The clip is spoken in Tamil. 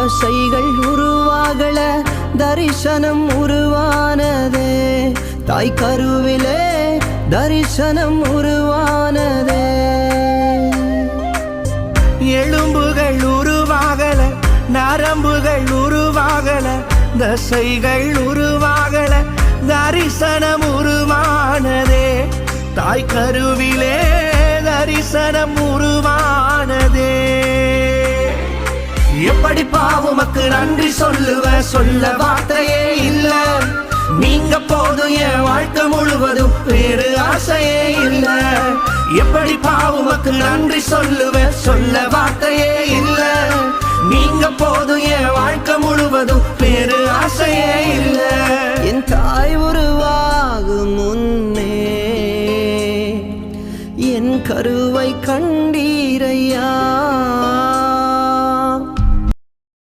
ஆசைகள் உருவாகல தரிசனம் உருவானதே தாய் கருவிலே தரிசனம் உருவானதே எலும்புகள் உருவாகல நரம்புகள் உருவாகல தசைகள் உருவாகல தரிசனம் உருவானதே தாய் கருவிலே தரிசனம் உருவானதே எப்படி பாவுமக்கு நன்றி சொல்ல வார்த்தையே இல்ல நீங்க போதும் என் வாழ்க்கை முழுவதும் வேறு ஆசையே இல்ல எப்படி பாவுமக்கு நன்றி சொல்ல வார்த்தையே இல்ல நீங்க போதும் என் வாழ்க்கை முழுவதும் வேறு ஆசையே இல்ல என் தாய் உருவாகும் முன்னே என் கருவை